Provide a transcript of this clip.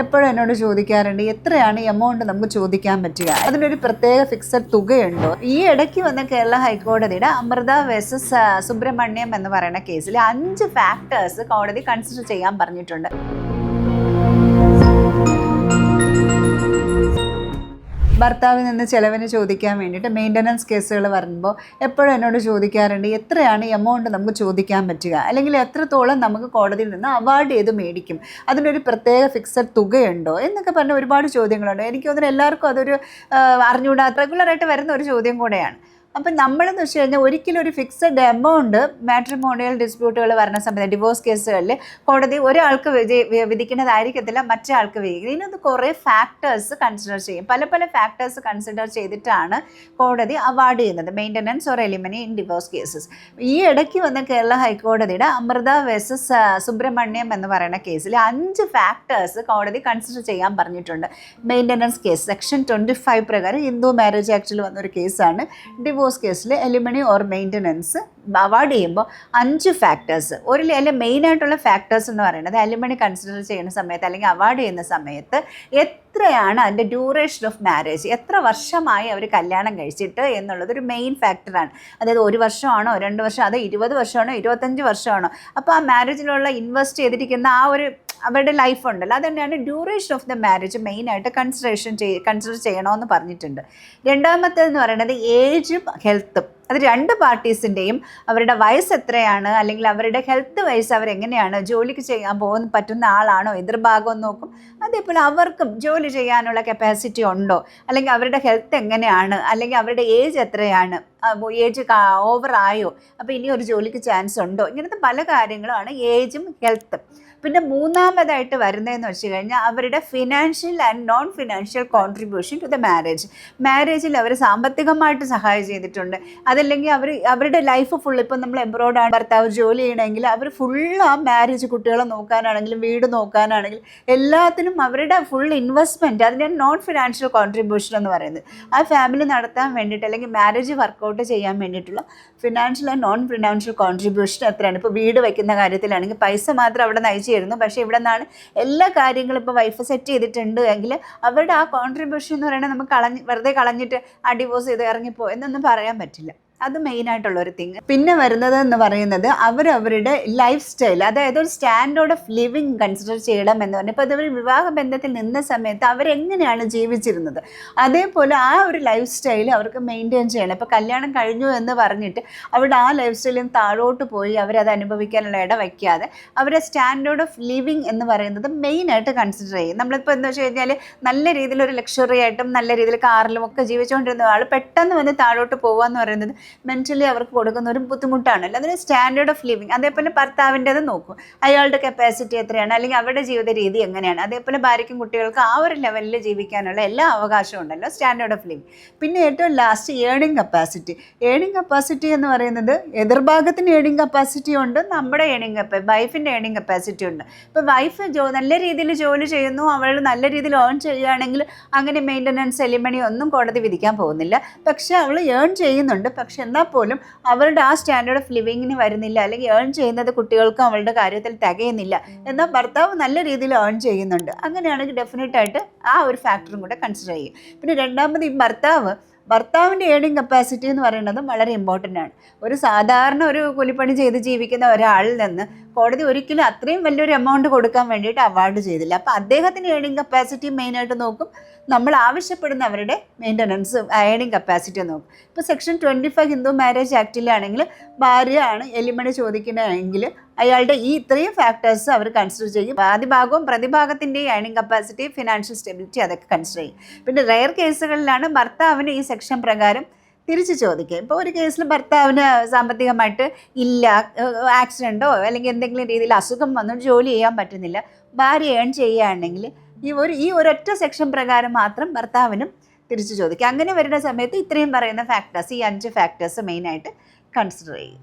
എപ്പോഴും എന്നോട് ചോദിക്കാറുണ്ട് എത്രയാണ് ഈ എമൗണ്ട് നമുക്ക് ചോദിക്കാൻ പറ്റുക, അതിനൊരു പ്രത്യേക ഫിക്സഡ് തുകയുണ്ടോ. ഈ ഇടയ്ക്ക് വന്ന കേരള ഹൈക്കോടതിയുടെ അമൃത വേഴ്സസ് സുബ്രഹ്മണ്യം എന്ന് പറയുന്ന കേസിൽ 5 ഫാക്ടേഴ്സ് കോടതി കൺസിഡർ ചെയ്യാൻ പറഞ്ഞിട്ടുണ്ട്. ഭർത്താവിൽ നിന്ന് ചിലവിന് ചോദിക്കാൻ വേണ്ടിയിട്ട് മെയിൻ്റനൻസ് കേസുകൾ വരുമ്പോൾ എപ്പോഴും എന്നോട് ചോദിക്കാറുണ്ട് എത്രയാണ് ഈ എമൗണ്ട് നമുക്ക് ചോദിക്കാൻ പറ്റുക, അല്ലെങ്കിൽ എത്രത്തോളം നമുക്ക് കോടതിയിൽ നിന്ന് അവാർഡ് ചെയ്ത് മേടിക്കും, അതിനൊരു പ്രത്യേക ഫിക്സഡ് തുകയുണ്ടോ എന്നൊക്കെ പറഞ്ഞ ഒരുപാട് ചോദ്യങ്ങളുണ്ട്. എനിക്ക് തോന്നുന്നു എല്ലാവർക്കും അതൊരു അറിഞ്ഞുകൂടാത്ത റെഗുലറായിട്ട് വരുന്ന ഒരു ചോദ്യം കൂടെയാണ്. അപ്പം നമ്മളെന്ന് വെച്ച് കഴിഞ്ഞാൽ ഒരിക്കലും ഒരു ഫിക്സഡ് എമൗണ്ട് മാട്രിമോണിയൽ ഡിസ്പ്യൂട്ടുകൾ വരുന്ന സമയത്ത് ഡിവോഴ്സ് കേസുകളിൽ കോടതി ഒരാൾക്ക് വിധിക്കുന്നതായിരിക്കത്തില്ല മറ്റേ ആൾക്ക് വിധിക്കുന്നത്. ഇതിനകത്ത് കുറേ ഫാക്ടേഴ്സ് കൺസിഡർ ചെയ്യും. പല പല ഫാക്ടേഴ്സ് കൺസിഡർ ചെയ്തിട്ടാണ് കോടതി അവാർഡ് ചെയ്യുന്നത് maintenance or alimony in divorce cases. ഈ ഇടയ്ക്ക് വന്ന കേരള ഹൈക്കോടതിയുടെ അമൃത വേഴ്സസ് സുബ്രഹ്മണ്യം എന്ന് പറയുന്ന കേസിൽ 5 ഫാക്ടേഴ്സ് കോടതി കൺസിഡർ ചെയ്യാൻ പറഞ്ഞിട്ടുണ്ട്. മെയിൻ്റനൻസ് കേസ് സെക്ഷൻ 25 പ്രകാരം ഹിന്ദു മാരേജ് ആക്ടിൽ വന്നൊരു കേസാണ്. ഡിവോഴ്സ് കേസിൽ എലിമനി ഓർ മെയിൻ്റനൻസ് അവാർഡ് ചെയ്യുമ്പോൾ 5 ഫാക്ടേഴ്സ്, അതിൽ മെയിനായിട്ടുള്ള ഫാക്ടേഴ്സ് എന്ന് പറയുന്നത് എലിമനി കൺസിഡർ ചെയ്യുന്ന സമയത്ത് അല്ലെങ്കിൽ അവാർഡ് ചെയ്യുന്ന സമയത്ത് എത്രയാണ് അതിൻ്റെ ഡ്യൂറേഷൻ ഓഫ് മാരേജ്, എത്ര വർഷമായി അവർ കല്യാണം കഴിച്ചിട്ട് എന്നുള്ളതൊരു മെയിൻ ഫാക്ടറാണ്. അതായത് 1 വർഷമാണോ 2 വർഷം, അത് 20 വർഷമാണോ 25 വർഷമാണോ, അപ്പോൾ ആ മാരേജിലുള്ള ഇൻവെസ്റ്റ് ചെയ്തിരിക്കുന്ന ആ ഒരു അവരുടെ ലൈഫ് ഉണ്ടല്ലോ, അത് തന്നെയാണ് ഡ്യൂറേഷൻ ഓഫ് ദ മാരേജ് മെയിനായിട്ട് കൺസിഡർ ചെയ്യണമെന്ന് പറഞ്ഞിട്ടുണ്ട്. രണ്ടാമത്തേതെന്ന് പറയുന്നത് ഏജും ഹെൽത്തും. അത് 2 പാർട്ടീസിൻ്റെയും അവരുടെ വയസ്സ് എത്രയാണ്, അല്ലെങ്കിൽ അവരുടെ ഹെൽത്ത് വൈസ് അവരെങ്ങനെയാണ്, ജോലിക്ക് ചെയ്യാൻ പറ്റുന്ന ആളാണോ എതിർഭാഗം നോക്കും. അതേപോലെ അവർക്കും ജോലി ചെയ്യാനുള്ള കപ്പാസിറ്റി ഉണ്ടോ, അല്ലെങ്കിൽ അവരുടെ ഹെൽത്ത് എങ്ങനെയാണ്, അല്ലെങ്കിൽ അവരുടെ ഏജ് എത്രയാണ്, ഏജ് ഓവറായോ, അപ്പോൾ ഇനി ഒരു ജോലിക്ക് ചാൻസ് ഉണ്ടോ, ഇങ്ങനത്തെ പല കാര്യങ്ങളുമാണ് ഏജും ഹെൽത്തും. പിന്നെ മൂന്നാമതായിട്ട് വരുന്നതെന്ന് വെച്ച് കഴിഞ്ഞാൽ അവരുടെ financial and non financial contribution to the മാരേജിൽ അവർ സാമ്പത്തികമായിട്ട് സഹായം ചെയ്തിട്ടുണ്ട്. അതല്ലെങ്കിൽ അവരുടെ ലൈഫ് ഫുൾ, ഇപ്പം നമ്മൾ എബ്രോഡാണ് ഭർത്താവ് ജോലി ചെയ്യണമെങ്കിൽ അവർ ഫുള്ള് ആ മാരേജ്, കുട്ടികളെ നോക്കാനാണെങ്കിലും വീട് നോക്കാനാണെങ്കിലും എല്ലാത്തിനും അവരുടെ ഫുൾ ഇൻവെസ്റ്റ്മെൻറ്റ്, അതിൻ്റെ നോൺ ഫിനാൻഷ്യൽ കോൺട്രിബ്യൂഷൻ എന്ന് പറയുന്നത് ആ ഫാമിലി നടത്താൻ വേണ്ടിയിട്ട് അല്ലെങ്കിൽ മാരേജ് വർക്കൗട്ട് ചെയ്യാൻ വേണ്ടിയിട്ടുള്ള financial and non financial contribution എത്രയാണ്. ഇപ്പോൾ വീട് വയ്ക്കുന്ന കാര്യത്തിലാണെങ്കിൽ പൈസ മാത്രം അവിടെ നയിച്ചു തരുന്നു, പക്ഷേ ഇവിടെ നിന്നാണ് എല്ലാ കാര്യങ്ങളും ഇപ്പോൾ വൈഫ് സെറ്റ് ചെയ്തിട്ടുണ്ട് എങ്കിൽ അവരുടെ ആ കോൺട്രിബ്യൂഷൻ എന്ന് പറയുന്നത് നമുക്ക് വെറുതെ കളഞ്ഞിട്ട് ആ ഡിവോഴ്സ് ചെയ്ത് ഇറങ്ങിപ്പോ എന്നൊന്നും പറയാൻ പറ്റില്ല. അത് മെയിനായിട്ടുള്ളൊരു തിങ്. പിന്നെ വരുന്നത് എന്ന് പറയുന്നത് അവരവരുടെ ലൈഫ് സ്റ്റൈൽ, അതായത് ഒരു സ്റ്റാൻഡേർഡ് ഓഫ് ലിവിങ് കൺസിഡർ ചെയ്യണം എന്ന് പറഞ്ഞു. ഇപ്പോൾ അതവർ വിവാഹ ബന്ധത്തിൽ നിന്ന സമയത്ത് അവരെങ്ങനെയാണ് ജീവിച്ചിരുന്നത്, അതേപോലെ ആ ഒരു ലൈഫ് സ്റ്റൈൽ അവർക്ക് മെയിൻറ്റെയിൻ ചെയ്യണം. ഇപ്പോൾ കല്യാണം കഴിഞ്ഞു എന്ന് പറഞ്ഞിട്ട് അവരുടെ ആ ലൈഫ് സ്റ്റൈലും താഴോട്ട് പോയി അവരത് അനുഭവിക്കാനുള്ള ഇട വയ്ക്കാതെ അവരുടെ സ്റ്റാൻഡേർഡ് ഓഫ് ലിവിങ് എന്ന് പറയുന്നത് മെയിനായിട്ട് കൺസിഡർ ചെയ്യും. നമ്മളിപ്പോൾ എന്താ വെച്ച് കഴിഞ്ഞാൽ നല്ല രീതിയിൽ ഒരു ലക്ഷറി ആയിട്ടും നല്ല രീതിയിൽ കാറിലും ഒക്കെ ജീവിച്ചുകൊണ്ടിരുന്ന ആൾ പെട്ടെന്ന് വന്ന് താഴോട്ട് പോകുക എന്ന് പറയുന്നത് മെൻ്റലി അവർക്ക് കൊടുക്കുന്ന ഒരു ബുദ്ധിമുട്ടാണല്ലോ. അതിന് സ്റ്റാൻഡേർഡ് ഓഫ് ലിവിങ്. അതേപോലെ ഭർത്താവിൻ്റെത് നോക്കും, അയാളുടെ കപ്പാസിറ്റി എത്രയാണ്, അല്ലെങ്കിൽ അവരുടെ ജീവിത രീതി എങ്ങനെയാണ്. അതേപോലെ ഭാര്യയ്ക്കും കുട്ടികൾക്ക് ആ ഒരു ലെവലിൽ ജീവിക്കാനുള്ള എല്ലാ അവകാശവും ഉണ്ടല്ലോ, സ്റ്റാൻഡേർഡ് ഓഫ് ലിവിങ്. പിന്നെ ഏറ്റവും ലാസ്റ്റ് ഏണിംഗ് കപ്പാസിറ്റി എന്ന് പറയുന്നത് എതിർഭാഗത്തിന് ഏണിംഗ് കപ്പാസിറ്റി ഉണ്ട്, നമ്മുടെ വൈഫിൻ്റെ ഏണിംഗ് കപ്പാസിറ്റി ഉണ്ട്. ഇപ്പോൾ വൈഫ് നല്ല രീതിയിൽ ജോലി ചെയ്യുന്നു, അവൾ നല്ല രീതിയിൽ ഏൺ ചെയ്യുകയാണെങ്കിൽ അങ്ങനെ മെയിൻ്റനൻസ് എലിമണി ഒന്നും കോടതി വിധിക്കാൻ പോകുന്നില്ല. പക്ഷേ അവൾ ഏൺ ചെയ്യുന്നുണ്ട്, പക്ഷെ എന്നാൽ പോലും അവരുടെ ആ സ്റ്റാൻഡേർഡ് ഓഫ് ലിവിങ്ങിന് വരുന്നില്ല, അല്ലെങ്കിൽ ഏൺ ചെയ്യുന്നത് കുട്ടികൾക്കും അവളുടെ കാര്യത്തിൽ തികയുന്നില്ല. എന്നാൽ ഭർത്താവ് നല്ല രീതിയിൽ ഏൺ ചെയ്യുന്നുണ്ട്. അങ്ങനെയാണെങ്കിൽ ഡെഫിനറ്റായിട്ട് ആ ഒരു ഫാക്ടറും കൂടെ കൺസിഡർ ചെയ്യും. പിന്നെ രണ്ടാമത് ഈ ഭർത്താവിൻ്റെ ഏണിംഗ് കപ്പാസിറ്റി എന്ന് പറയുന്നത് വളരെ ഇമ്പോർട്ടൻ്റ് ആണ്. ഒരു സാധാരണ ഒരു കൂലിപ്പണി ചെയ്ത് ജീവിക്കുന്ന ഒരാളിൽ നിന്ന് കോടതി ഒരിക്കലും അത്രയും വലിയൊരു എമൗണ്ട് കൊടുക്കാൻ വേണ്ടിയിട്ട് അവാർഡ് ചെയ്തില്ല. അപ്പോൾ അദ്ദേഹത്തിൻ്റെ ഏണിംഗ് കപ്പാസിറ്റി മെയിനായിട്ട് നോക്കും, നമ്മൾ ആവശ്യപ്പെടുന്ന അവരുടെ മെയിൻ്റനൻസ് ഏണിംഗ് കപ്പാസിറ്റി നോക്കും. ഇപ്പോൾ സെക്ഷൻ 25 ഹിന്ദു മാരേജ് ആക്ടിലാണെങ്കിൽ ഭാര്യയാണ് എലിമണി ചോദിക്കുന്നതെങ്കിൽ അയാളുടെ ഈ ഇത്രയും ഫാക്ടേഴ്സ് അവർ കൺസിഡർ ചെയ്യും. ആദ്യഭാഗവും പ്രതിഭാഗത്തിൻ്റെയും ഏണിംഗ് കപ്പാസിറ്റി, ഫിനാൻഷ്യൽ സ്റ്റെബിലിറ്റി അതൊക്കെ കൺസിഡർ ചെയ്യും. പിന്നെ റെയർ കേസുകളിലാണ് ഭർത്താവിന് ഈ സെക്ഷൻ പ്രകാരം തിരിച്ച് ചോദിക്കുക. ഇപ്പോൾ ഒരു കേസിൽ ഭർത്താവിന് സാമ്പത്തികമായിട്ട് ഇല്ല, ആക്സിഡൻറ്റോ അല്ലെങ്കിൽ എന്തെങ്കിലും രീതിയിൽ അസുഖം വന്നു ജോലി ചെയ്യാൻ പറ്റുന്നില്ല, ഭാര്യ ഏൺ ചെയ്യുകയാണെങ്കിൽ ഈ ഒരൊറ്റ സെക്ഷൻ പ്രകാരം മാത്രം ഭർത്താവിനും തിരിച്ചു ചോദിക്കുക. അങ്ങനെ വരുന്ന സമയത്ത് ഇത്രയും പറയുന്ന ഫാക്ടേഴ്സ്, ഈ 5 ഫാക്ടേഴ്സ് മെയിനായിട്ട് കൺസിഡർ ചെയ്യും.